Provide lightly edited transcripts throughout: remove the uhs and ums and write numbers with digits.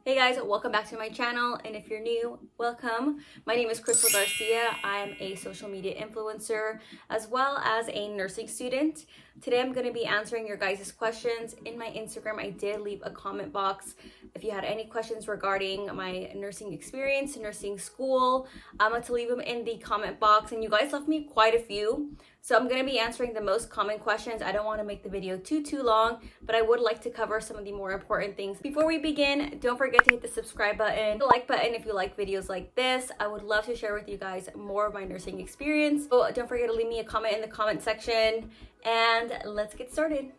Hey guys, welcome back to my channel, and if you're new, welcome. My name is Crystal Garcia. I'm a social media influencer as well as a nursing student. Today I'm going to be answering your guys' questions. In my Instagram, I did leave a comment box. If you had any questions regarding my nursing experience, nursing school, I'm going to leave them in the comment box, and you guys left me quite a few. So I'm going to be answering the most common questions. I don't want to make the video too long, but I would like to cover some of the more important things. Before we begin, don't forget to hit the subscribe button, the like button if you like videos like this. I would love to share with you guys more of my nursing experience. So don't forget to leave me a comment in the comment section, and let's get started.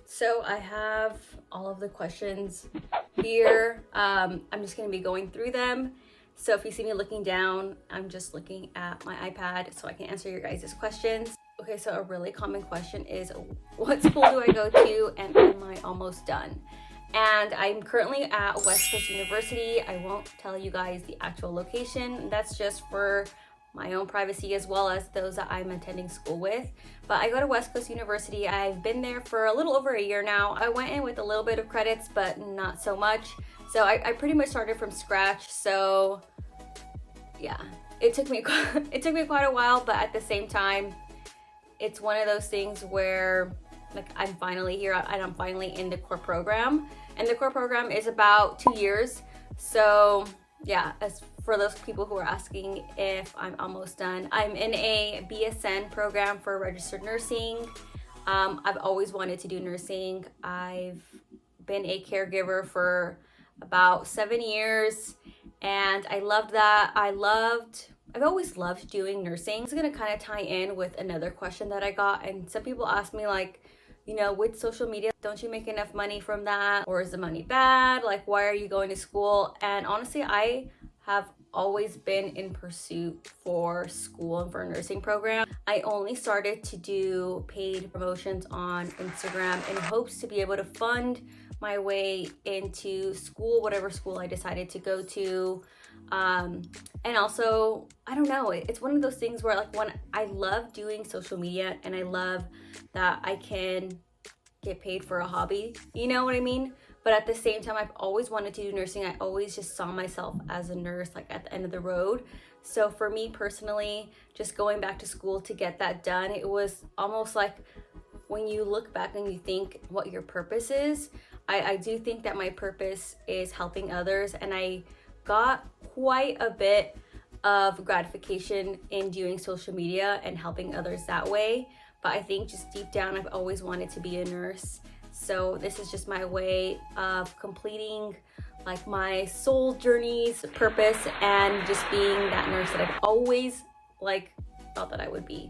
So I have all of the questions here. I'm just going to be going through them. So if you see me looking down, I'm just looking at my iPad so I can answer your guys' questions. Okay, so a really common question is, what school do I go to and am I almost done? And I'm currently at West Coast University. I won't tell you guys the actual location. That's just for my own privacy as well as those that I'm attending school with. But I go to West Coast University. I've been there for a little over a year now. I went in with a little bit of credits, but not so much. So I pretty much started from scratch. So yeah, it took me quite a while, but at the same time, it's one of those things where like I'm finally here and I'm finally in the core program. And the core program is about 2 years. So yeah, as for those people who are asking if I'm almost done, I'm in a BSN program for registered nursing. I've always wanted to do nursing. I've been a caregiver for about 7 years, and I loved that. I've always loved doing nursing. It's gonna kind of tie in with another question that I got, and some people ask me like, you know, with social media, don't you make enough money from that? Or is the money bad? Like, why are you going to school? And honestly, I have always been in pursuit for school and for a nursing program. I only started to do paid promotions on Instagram in hopes to be able to fund my way into school, whatever school I decided to go to. And also, I don't know, it's one of those things where like when I love doing social media and I love that I can get paid for a hobby, you know what I mean? But at the same time, I've always wanted to do nursing. I always just saw myself as a nurse, like at the end of the road. So for me personally, just going back to school to get that done, it was almost like when you look back and you think what your purpose is, I do think that my purpose is helping others, and I got quite a bit of gratification in doing social media and helping others that way. But I think just deep down, I've always wanted to be a nurse. So this is just my way of completing like my soul journey's purpose and just being that nurse that I've always like thought that I would be.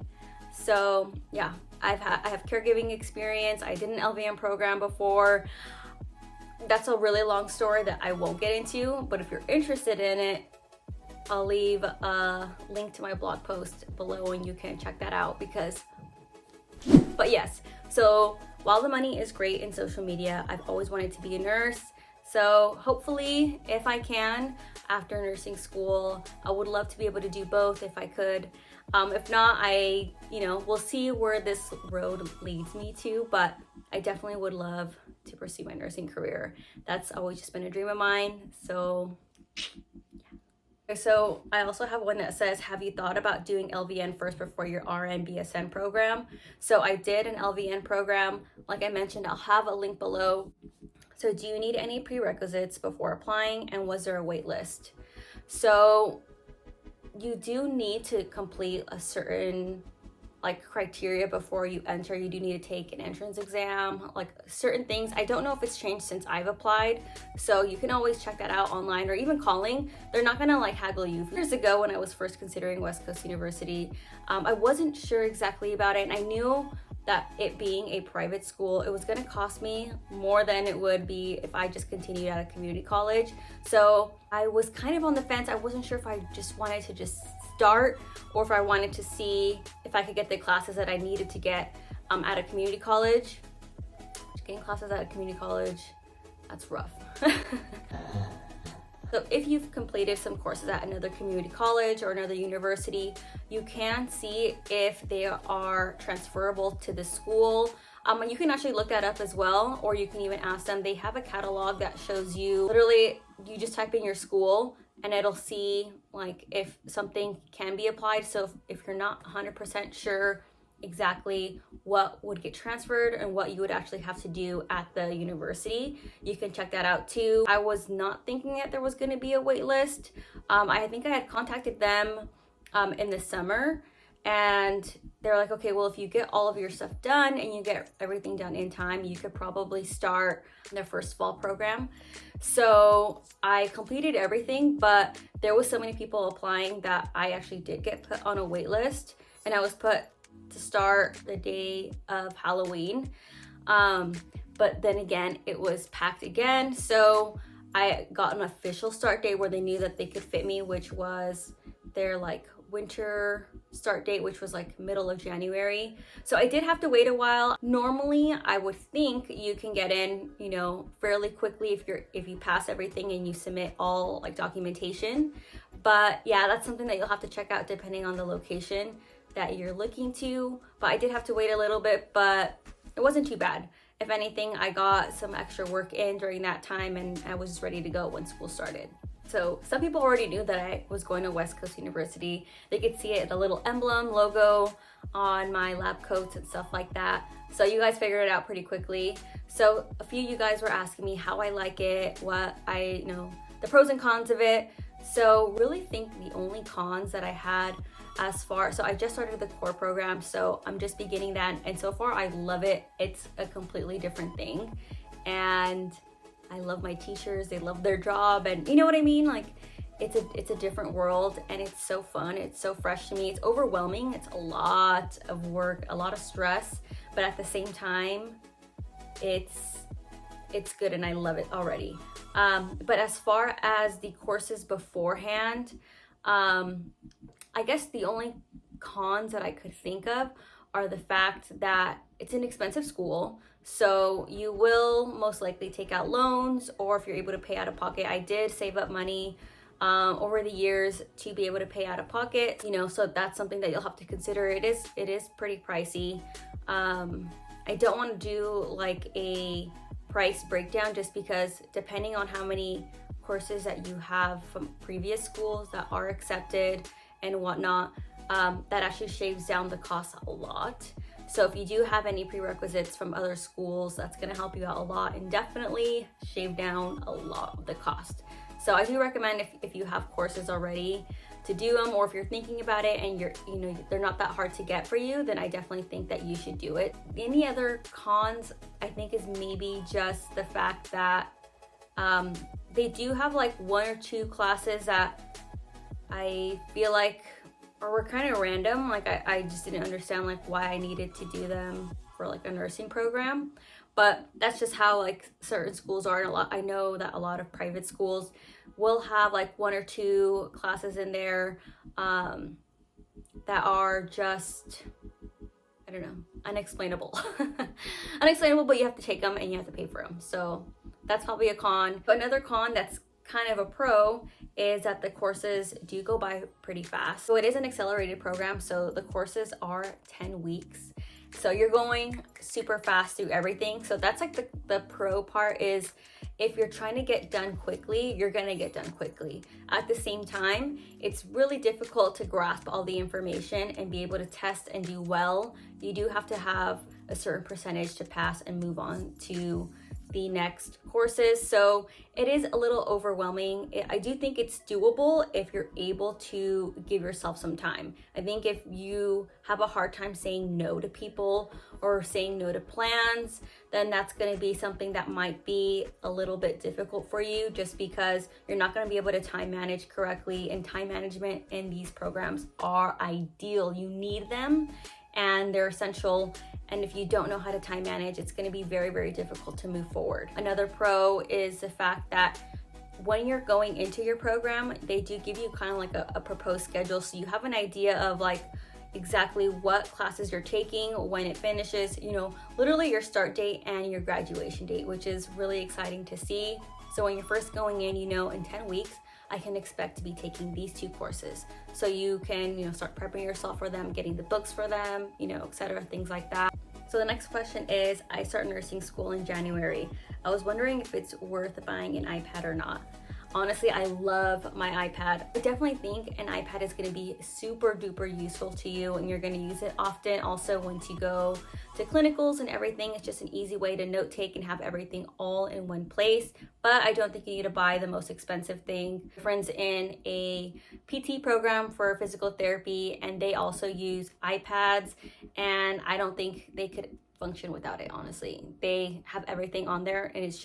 So yeah, I have caregiving experience. I did an LVN program before. That's a really long story that I won't get into, but if you're interested in it, I'll leave a link to my blog post below and you can check that out but yes, so while the money is great in social media, I've always wanted to be a nurse. So hopefully, if I can, after nursing school, I would love to be able to do both if I could. If not, we'll see where this road leads me to, but I definitely would love to pursue my nursing career. That's always just been a dream of mine. So I also have one that says, have you thought about doing LVN first before your RN BSN program? So I did an LVN program. Like I mentioned, I'll have a link below. So do you need any prerequisites before applying, and was there a wait list? So you do need to complete a certain like criteria before you enter. You do need to take an entrance exam, like certain things. I don't know if it's changed since I've applied, so you can always check that out online or even calling. They're not gonna like haggle you. Years ago when I was first considering West Coast University, I wasn't sure exactly about it, and I knew that it being a private school, it was gonna cost me more than it would be if I just continued at a community college. So I was kind of on the fence. I wasn't sure if I just wanted to just start or if I wanted to see if I could get the classes that I needed to get at a community college. Getting classes at a community college, that's rough. So if you've completed some courses at another community college or another university, you can see if they are transferable to the school. You can actually look that up as well, or you can even ask them. They have a catalog that shows you, literally, you just type in your school and it'll see like if something can be applied. So if you're not 100% sure exactly what would get transferred and what you would actually have to do at the university, you can check that out too. I was not thinking that there was going to be a wait list. I think I had contacted them in the summer, and they're like, okay, well, if you get all of your stuff done and you get everything done in time, you could probably start their first fall program. So I completed everything, but there was so many people applying that I actually did get put on a wait list, and I was put to start the day of Halloween. But then again, it was packed again. So I got an official start date where they knew that they could fit me, which was their like winter start date, which was like middle of January. So I did have to wait a while. Normally I would think you can get in, you know, fairly quickly if you pass everything and you submit all like documentation. But yeah, that's something that you'll have to check out depending on the location that you're looking to. But I did have to wait a little bit, but it wasn't too bad. If anything, I got some extra work in during that time and I was ready to go when school started. So some people already knew that I was going to West Coast University. They could see it, the little emblem logo on my lab coats and stuff like that. So you guys figured it out pretty quickly. So a few of you guys were asking me how I like it, what I, you know, the pros and cons of it. So really think the only cons that I had so I just started the core program, so I'm just beginning that, and so far I love it. It's a completely different thing, and I love my teachers. They love their job, and you know what I mean? Like it's a different world, and it's so fun. It's so fresh to me. It's overwhelming. It's a lot of work, a lot of stress, but at the same time, it's good, and I love it already. But as far as the courses beforehand, I guess the only cons that I could think of are the fact that it's an expensive school. So you will most likely take out loans, or if you're able to pay out of pocket. I did save up money over the years to be able to pay out of pocket, you know, so that's something that you'll have to consider. It is pretty pricey. I don't want to do like a price breakdown just because depending on how many courses that you have from previous schools that are accepted and whatnot, that actually shaves down the cost a lot. So if you do have any prerequisites from other schools, that's going to help you out a lot and definitely shave down a lot of the cost. So I do recommend if you have courses already to do them, or if you're thinking about it and they're not that hard to get for you, then I definitely think that you should do it. Any other cons I think is maybe just the fact that they do have like one or two classes that I feel like were kind of random. Like I just didn't understand like why I needed to do them for like a nursing program. But that's just how like certain schools are. And I know that a lot of private schools will have like one or two classes in there that are just, I don't know, unexplainable. Unexplainable, but you have to take them and you have to pay for them. So that's probably a con. But another con that's kind of a pro is that the courses do go by pretty fast. So it is an accelerated program, so the courses are 10 weeks. So you're going super fast through everything. So that's like the pro part is if you're trying to get done quickly, you're gonna get done quickly. At the same time, it's really difficult to grasp all the information and be able to test and do well. You do have to have a certain percentage to pass and move on to the next courses. So it is a little overwhelming. I do think it's doable if you're able to give yourself some time. I think if you have a hard time saying no to people or saying no to plans, then that's going to be something that might be a little bit difficult for you, just because you're not going to be able to time manage correctly, and time management in these programs are ideal. You need them and they're essential. And if you don't know how to time manage, it's going to be very, very difficult to move forward. Another pro is the fact that when you're going into your program, they do give you kind of like a proposed schedule. So you have an idea of like exactly what classes you're taking, when it finishes, you know, literally your start date and your graduation date, which is really exciting to see. So when you're first going in, you know, in 10 weeks, I can expect to be taking these 2 courses. So you can, you know, start prepping yourself for them, getting the books for them, you know, etc., things like that. So the next question is, I start nursing school in January. I was wondering if it's worth buying an iPad or not. Honestly, I love my iPad. I definitely think an iPad is gonna be super duper useful to you and you're gonna use it often. Also, once you go to clinicals and everything, it's just an easy way to note take and have everything all in one place. But I don't think you need to buy the most expensive thing. Friends in a PT program for physical therapy and they also use iPads, and I don't think they could function without it. Honestly, they have everything on there and it's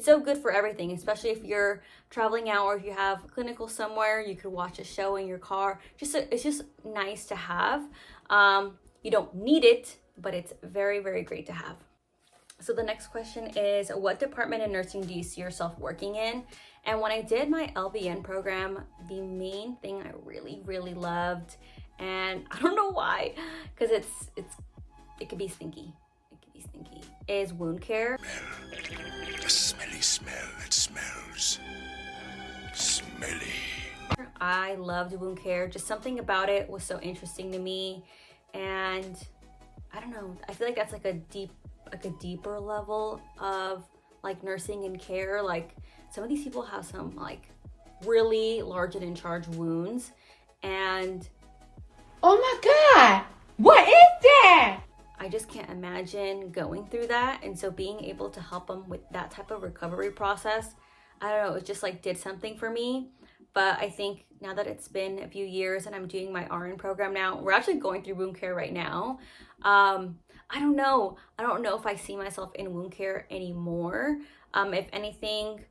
so good for everything, especially if you're traveling out or if you have clinical somewhere, you could watch a show in your car. It's just nice to have. You don't need it, but it's very, very great to have. So the next question is, what department in nursing do you see yourself working in? And when I did my LVN program, the main thing I really, really loved, and I don't know why, because it could be stinky. Is wound care. A smelly smell that smells smelly. I loved wound care. Just something about it was so interesting to me. And I don't know, I feel like that's like a deeper level of like nursing and care. Like some of these people have some like really large and in charge wounds. And oh my God, what is that? I just can't imagine going through that. And so being able to help them with that type of recovery process, I don't know, it just like did something for me. But I think now that it's been a few years and I'm doing my RN program now, we're actually going through wound care right now. I don't know if I see myself in wound care anymore. If anything,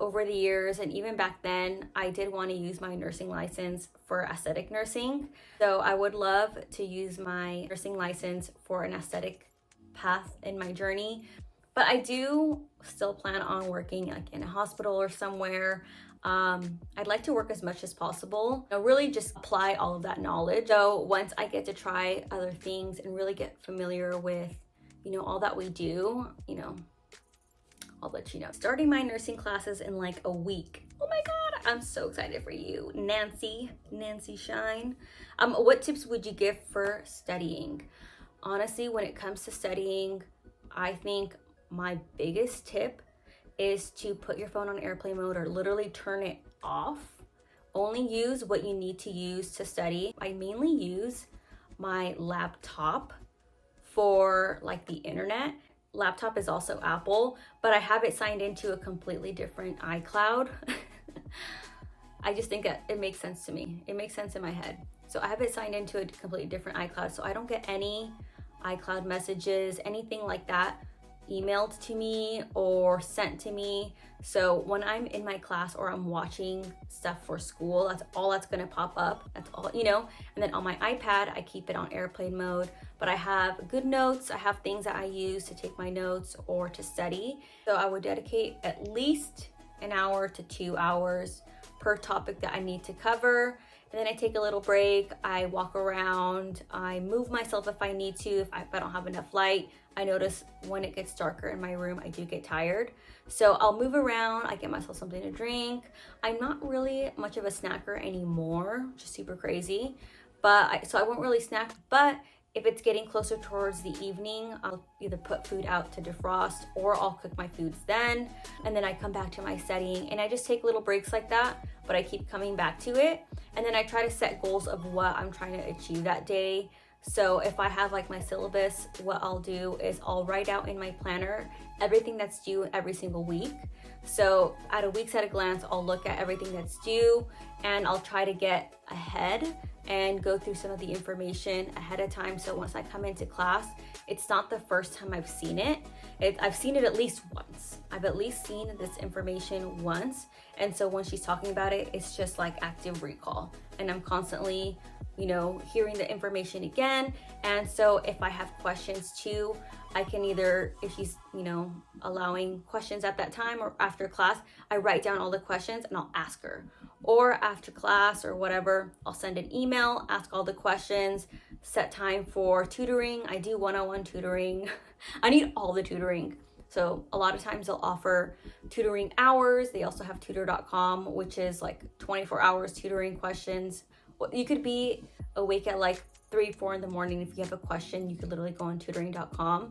over the years and even back then, I did want to use my nursing license for aesthetic nursing. So I would love to use my nursing license for an aesthetic path in my journey. But I do still plan on working like in a hospital or somewhere. I'd like to work as much as possible. Really just apply all of that knowledge. So once I get to try other things and really get familiar with, all that we do, I'll let you know. Starting my nursing classes in like a week. Oh my God, I'm so excited for you. Nancy Shine. What tips would you give for studying? Honestly, when it comes to studying, I think my biggest tip is to put your phone on airplane mode or literally turn it off. Only use what you need to use to study. I mainly use my laptop for like the internet. Laptop is also Apple, but I have it signed into a completely different iCloud. I just think that it makes sense to me. It makes sense in my head. So I have it signed into a completely different iCloud, so I don't get any iCloud messages, anything like that emailed to me or sent to me. So when I'm in my class or I'm watching stuff for school, that's all that's gonna pop up. That's all, And then on my iPad, I keep it on airplane mode, but I have good notes. I have things that I use to take my notes or to study. So I would dedicate at least an hour to 2 hours per topic that I need to cover. And then I take a little break, I walk around, I move myself if I need to, if I don't have enough light. I notice when it gets darker in my room, I do get tired. So I'll move around, I get myself something to drink. I'm not really much of a snacker anymore, which is super crazy. So I won't really snack, but if it's getting closer towards the evening, I'll either put food out to defrost or I'll cook my foods then. And then I come back to my studying and I just take little breaks like that, but I keep coming back to it. And then I try to set goals of what I'm trying to achieve that day. So if I have like my syllabus, what I'll do is I'll write out in my planner everything that's due every single week. So at a week's at a glance, I'll look at everything that's due and I'll try to get ahead and go through some of the information ahead of time. So once I come into class, it's not the first time I've seen it. I've seen it at least once. I've at least seen this information once. And so when she's talking about it, it's just like active recall. And I'm constantly, hearing the information again. And so if I have questions too, I can either, if she's, allowing questions at that time or after class, I write down all the questions and I'll ask her. Or after class or whatever, I'll send an email, ask all the questions, set time for tutoring. I do one-on-one tutoring. I need all the tutoring. So a lot of times they'll offer tutoring hours. They also have tutor.com, which is like 24 hours tutoring questions. You could be awake at like 3, 4 in the morning. If you have a question, you could literally go on tutoring.com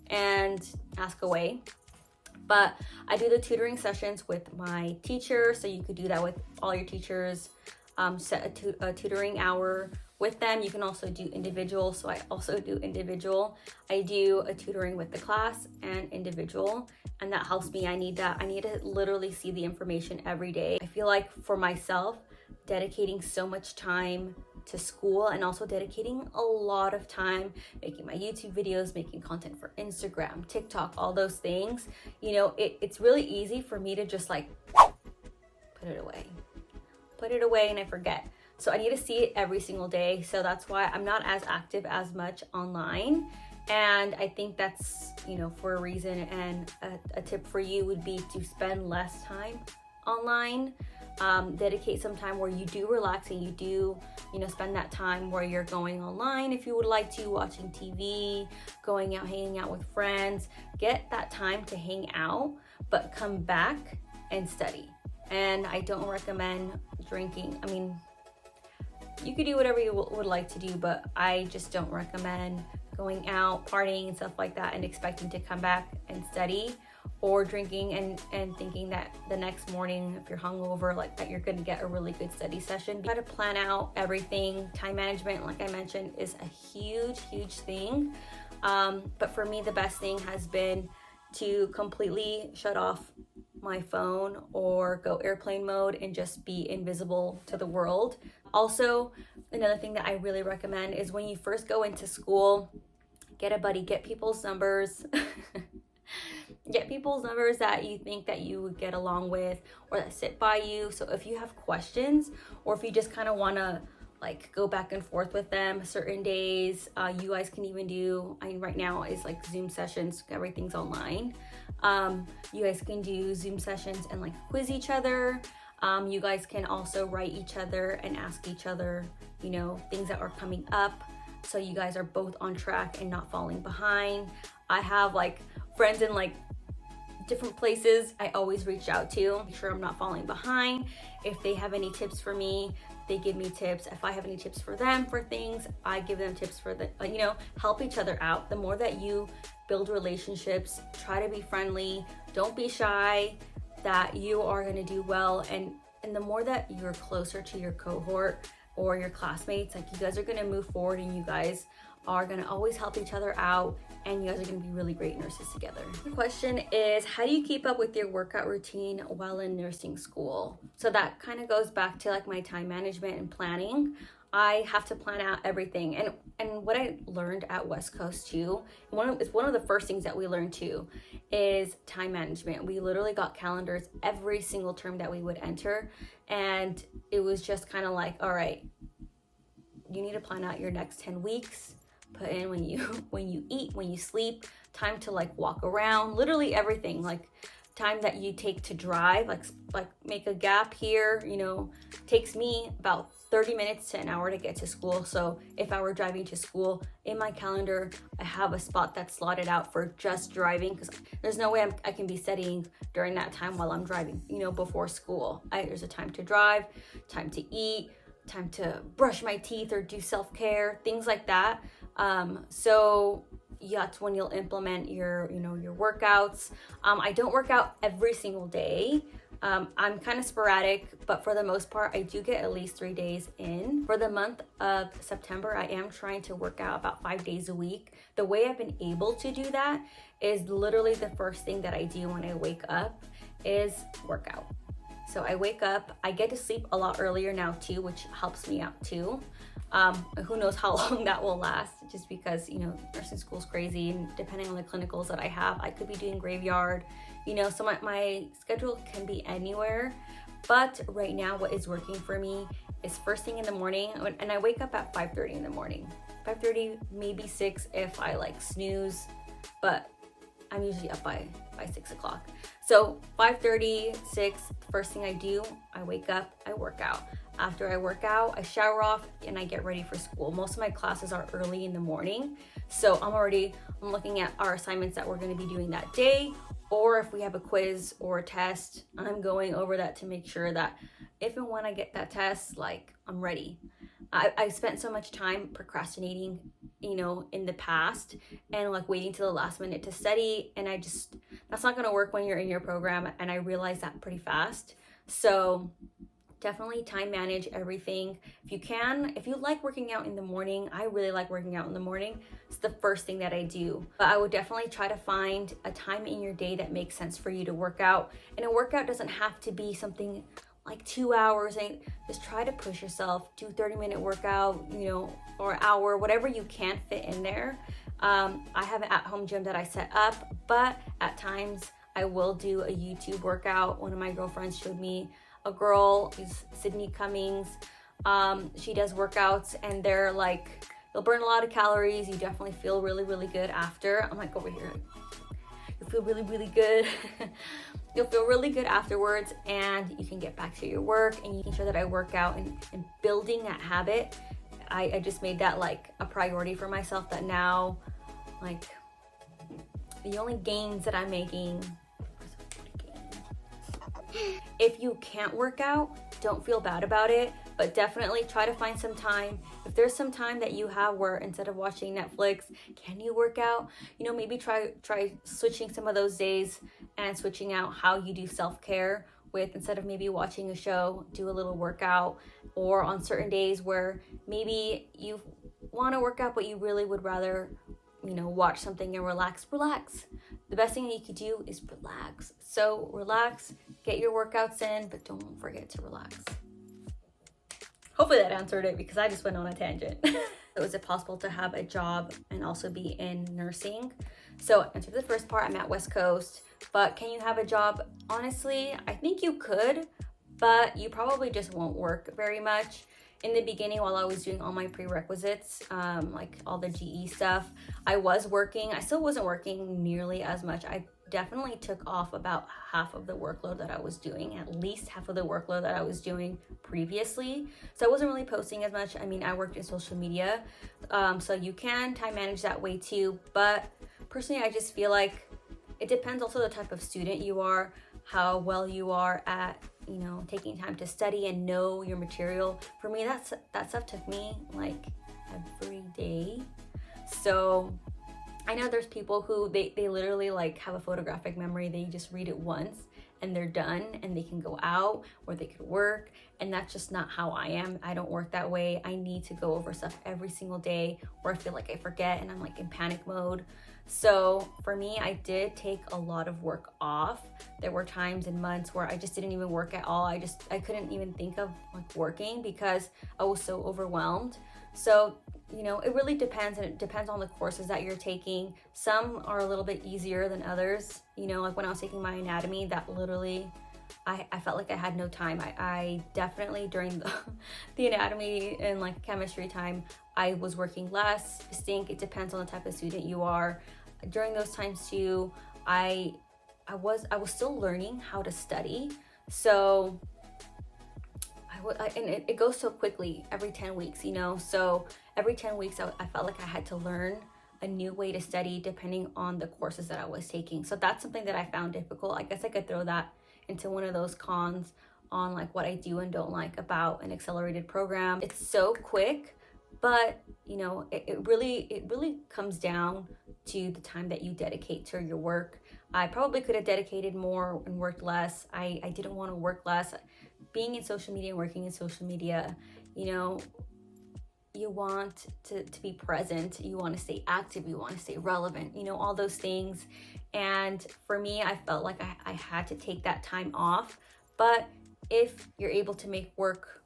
and ask away. But I do the tutoring sessions with my teacher, so you could do that with all your teachers. Set a tutoring hour with them. You can also do individual, so I also do individual. I do a tutoring with the class and individual, and that helps me. I need to literally see the information every day. I feel like for myself, dedicating so much time to school and also dedicating a lot of time making my YouTube videos, making content for Instagram, TikTok, all those things, you know, it's really easy for me to just like put it away and I forget. So I need to see it every single day. So that's why I'm not as active as much online. And I think that's, you know, for a reason. And a tip for you would be to spend less time online. Dedicate some time where you do relax and you do, you know, spend that time where you're going online if you would like to, watching TV, going out, hanging out with friends. Get that time to hang out, but come back and study. And I don't recommend drinking. I mean, you could do whatever you would like to do, but I just don't recommend going out, partying and stuff like that and expecting to come back and study, or drinking and thinking that the next morning, if you're hungover, like that you're gonna get a really good study session. Try to plan out everything. Time management, like I mentioned, is a huge thing. But for me, the best thing has been to completely shut off my phone or go airplane mode and just be invisible to the world. Also, another thing that I really recommend is when you first go into school, get a buddy, get people's numbers. Get people's numbers that you think that you would get along with or that sit by you. So if you have questions or if you just kind of want to like go back and forth with them certain days, you guys can even do, I mean, right now is like Zoom sessions, everything's online. You guys can do Zoom sessions and like quiz each other. You guys can also write each other and ask each other, you know, things that are coming up, so you guys are both on track and not falling behind. I have like friends in like different places I always reach out to, make sure I'm not falling behind. If they have any tips for me, they give me tips. If I have any tips for them for things, I give them tips for the, you know, help each other out. The more that you build relationships, try to be friendly, don't be shy, that you are going to do well. And the more that you're closer to your cohort or your classmates, like you guys are going to move forward and you guys are going to always help each other out, and you guys are going to be really great nurses together. The question is, how do you keep up with your workout routine while in nursing school? So that kind of goes back to like my time management and planning. I have to plan out everything. And what I learned at West Coast too, it's one of the first things that we learned too, is time management. We literally got calendars every single term that we would enter. And it was just kind of like, all right, you need to plan out your next 10 weeks. Put in when you eat, when you sleep, time to like walk around, literally everything, like time that you take to drive, like make a gap here, you know, takes me about 30 minutes to an hour to get to school. So if I were driving to school, in my calendar, I have a spot that's slotted out for just driving, because there's no way I can be studying during that time while I'm driving, you know, before school. There's a time to drive, time to eat, time to brush my teeth or do self-care, things like that. So yeah, that's when you'll implement your workouts. I don't work out every single day. I'm kind of sporadic, but for the most part, I do get at least 3 days in. For the month of September, I am trying to work out about 5 days a week. The way I've been able to do that is literally the first thing that I do when I wake up is workout. So I wake up, I get to sleep a lot earlier now too, which helps me out too. Who knows how long that will last, just because, you know, nursing school is crazy, and depending on the clinicals that I have, I could be doing graveyard, you know, so my schedule can be anywhere. But right now, what is working for me is first thing in the morning, and I wake up at 5:30 in the morning. 5:30, maybe 6 if I like snooze, but I'm usually up by 6 o'clock. So 5:30, 6, first thing I do, I wake up, I work out. After I work out, I shower off and I get ready for school. Most of my classes are early in the morning. So I'm looking at our assignments that we're gonna be doing that day, or if we have a quiz or a test, I'm going over that to make sure that if and when I get that test, like I'm ready. I spent so much time procrastinating, you know, in the past, and like waiting till the last minute to study, and that's not going to work when you're in your program, and I realized that pretty fast. So definitely time manage everything. If you can, if you like working out in the morning, I really like working out in the morning. It's the first thing that I do. But I would definitely try to find a time in your day that makes sense for you to work out. And a workout doesn't have to be something like 2 hours, and just try to push yourself. Do 30-minute workout, you know, or hour, whatever you can fit in there. I have an at-home gym that I set up, but at times I will do a YouTube workout. One of my girlfriends showed me a girl, is Sydney Cummings. She does workouts, and they're like, they'll burn a lot of calories. You definitely feel really, really good after. I'm like, over here, you'll feel really, really good. You'll feel really good afterwards, and you can get back to your work, and you can ensure that I work out, and building that habit. I just made that like a priority for myself, that now, like, the only gains that I'm making, if you can't work out, don't feel bad about it, but definitely try to find some time. If there's some time that you have where instead of watching Netflix, can you work out? You know, maybe try switching some of those days and switching out how you do self-care with, instead of maybe watching a show, do a little workout. Or on certain days where maybe you want to work out, but you really would rather, you know, watch something and relax. The best thing that you could do is relax. So relax, get your workouts in, but don't forget to relax. Hopefully that answered it, because I just went on a tangent. So is it possible to have a job and also be in nursing? So answer the first part, I'm at West Coast, but can you have a job? Honestly, I think you could, but you probably just won't work very much. In the beginning, while I was doing all my prerequisites, like all the GE stuff, I was working. I still wasn't working nearly as much. I definitely took off about half of the workload that I was doing, at least half of the workload that I was doing previously. So I wasn't really posting as much. I mean, I worked in social media, so you can time manage that way too. But personally, I just feel like it depends also the type of student you are, how well you are at, you know, taking time to study and know your material. For me, that stuff took me like every day. So I know there's people who they literally like have a photographic memory. They just read it once and they're done, and they can go out or they could work, and that's just not how I am. I don't work that way. I need to go over stuff every single day, or I feel like I forget and I'm like in panic mode. So for me, I did take a lot of work off. There were times and months where I just didn't even work at all. I couldn't even think of like working because I was so overwhelmed. So, you know, it really depends, and it depends on the courses that you're taking. Some are a little bit easier than others. You know, like when I was taking my anatomy, that literally, I felt like I had no time. I definitely, during the anatomy and like chemistry time, I was working less. I think it depends on the type of student you are. During those times too, I was still learning how to study. So and it goes so quickly every 10 weeks, you know? So every 10 weeks, I felt like I had to learn a new way to study depending on the courses that I was taking. So that's something that I found difficult. I guess I could throw that into one of those cons on like what I do and don't like about an accelerated program. It's so quick, but you know, it really comes down to the time that you dedicate to your work. I probably could have dedicated more and worked less. I didn't want to work less. Being in social media and working in social media, you know, you want to be present, you want to stay active, you want to stay relevant, you know, all those things. And for me, I felt like I had to take that time off. But if you're able to make work,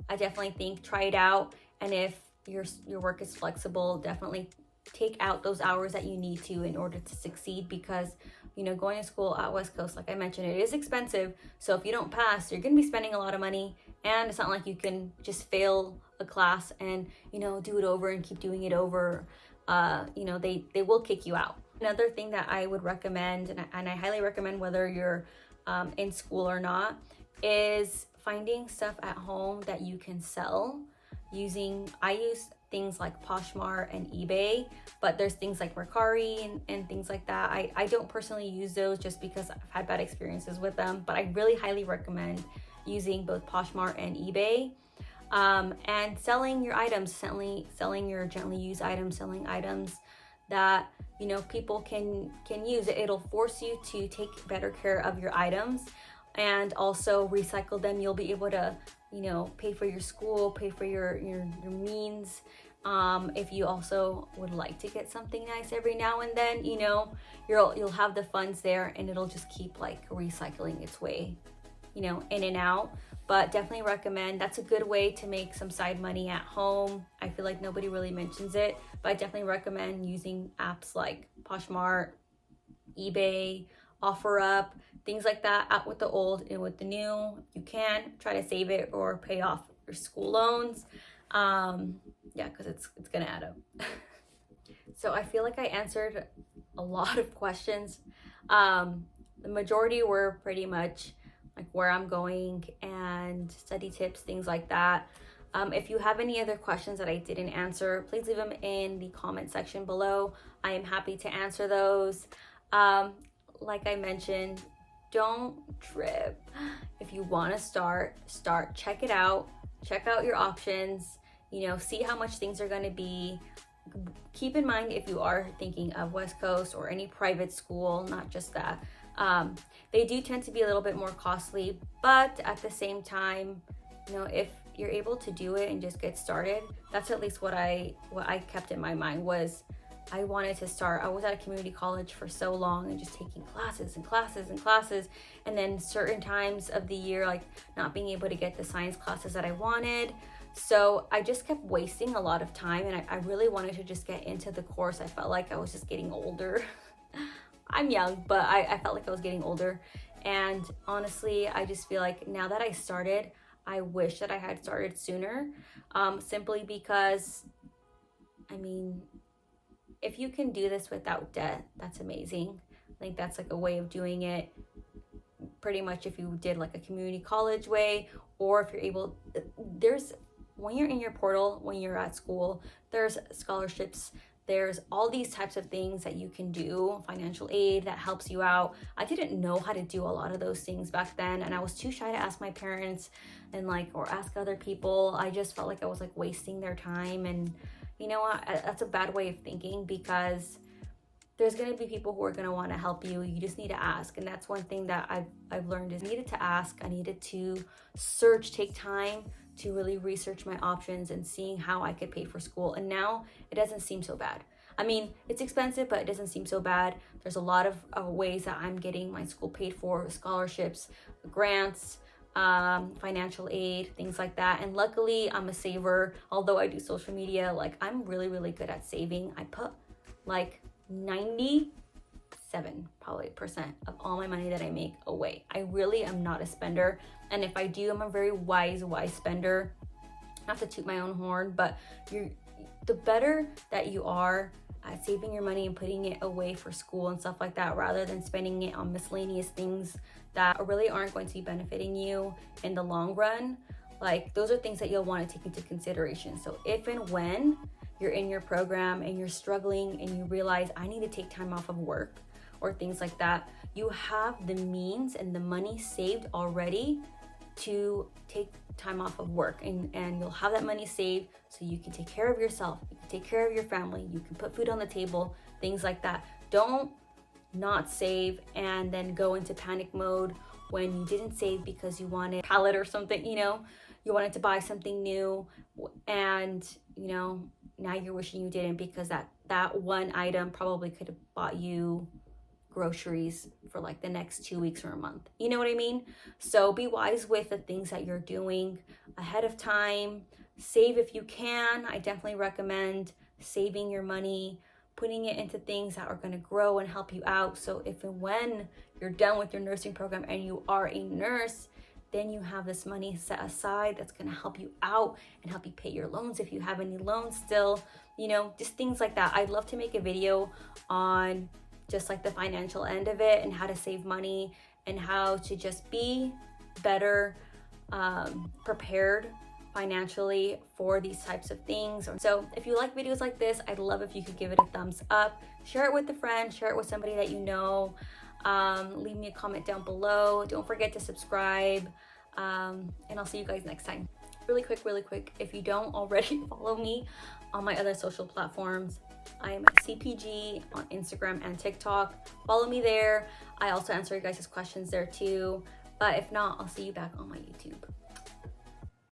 I definitely think try it out. And if your work is flexible, definitely take out those hours that you need to in order to succeed, because you know, going to school at West Coast, like I mentioned, it is expensive. So if you don't pass, you're going to be spending a lot of money, and it's not like you can just fail a class and, you know, do it over and keep doing it over. You know, they will kick you out. Another thing that I would recommend, and I highly recommend whether you're in school or not, is finding stuff at home that you can sell I use things like Poshmark and eBay, but there's things like Mercari and things like that. I don't personally use those just because I've had bad experiences with them, but I really highly recommend using both Poshmark and eBay. and selling your items, selling your gently used items, selling items that, you know, people can use. It'll force you to take better care of your items and also recycle them. You'll be able to, you know, pay for your school, pay for your means. If you also would like to get something nice every now and then, you know, you'll have the funds there, and it'll just keep like recycling its way, you know, in and out. But definitely recommend, that's a good way to make some side money at home. I feel like nobody really mentions it, but I definitely recommend using apps like Poshmark, eBay, OfferUp, things like that. Out with the old and with the new. You can try to save it or pay off your school loans. Yeah, because it's gonna add up. So I feel like I answered a lot of questions. The majority were pretty much like where I'm going and study tips, things like that. If you have any other questions that I didn't answer, please leave them in the comment section below. I am happy to answer those. Like I mentioned, don't trip. If you want to start, check it out. Check out your options, you know, see how much things are going to be. Keep in mind, if you are thinking of West Coast or any private school, not just that, they do tend to be a little bit more costly, but at the same time, you know, if you're able to do it and just get started, that's at least what I kept in my mind was I wanted to start. I was at a community college for so long and just taking classes and classes and classes, and then certain times of the year, like not being able to get the science classes that I wanted. So I just kept wasting a lot of time, and I really wanted to just get into the course. I felt like I was just getting older. I'm young, but I felt like I was getting older. And honestly, I just feel like now that I started, I wish that I had started sooner, simply because, I mean, if you can do this without debt, that's amazing. I think that's like a way of doing it. Pretty much if you did like a community college way, or if you're able, when you're in your portal, when you're at school, there's scholarships, there's all these types of things that you can do, financial aid that helps you out. I didn't know how to do a lot of those things back then, and I was too shy to ask my parents and like, or ask other people. I just felt like I was like wasting their time, and you know what, that's a bad way of thinking, because there's going to be people who are going to want to help you. You just need to ask. And that's one thing that I've learned is I needed to ask. I needed to search, take time to really research my options and seeing how I could pay for school. And now it doesn't seem so bad. I mean, it's expensive, but it doesn't seem so bad. There's a lot of ways that I'm getting my school paid for, scholarships, grants, financial aid, things like that. And luckily I'm a saver. Although I do social media, like I'm really, really good at saving. I put like 97% probably percent of all my money that I make away. I really am not a spender, and if I do, I'm a very wise spender. Not to toot my own horn, but the better that you are at saving your money and putting it away for school and stuff like that, rather than spending it on miscellaneous things that really aren't going to be benefiting you in the long run, like those are things that you'll want to take into consideration. So if and when you're in your program and you're struggling and you realize I need to take time off of work or things like that, you have the means and the money saved already to take time off of work, and you'll have that money saved so you can take care of yourself, you can take care of your family, you can put food on the table, things like that. Don't not save and then go into panic mode when you didn't save because you wanted a palette or something, you know, you wanted to buy something new, and you know, now you're wishing you didn't, because that one item probably could have bought you groceries for like the next 2 weeks or a month. You know what I mean? So be wise with the things that you're doing ahead of time. Save if you can. I definitely recommend saving your money, putting it into things that are going to grow and help you out. So if and when you're done with your nursing program and you are a nurse, then you have this money set aside that's going to help you out and help you pay your loans if you have any loans still, you know, just things like that. I'd love to make a video on just like the financial end of it and how to save money and how to just be better prepared financially for these types of things. So if you like videos like this, I'd love if you could give it a thumbs up, share it with a friend, share it with somebody that you know. Leave me a comment down below. Don't forget to subscribe, and I'll see you guys next time. really quick, if you don't already follow me on my other social platforms, I am at CPG on Instagram and TikTok. Follow me there. I also answer you guys' questions there too. But if not, I'll see you back on my YouTube.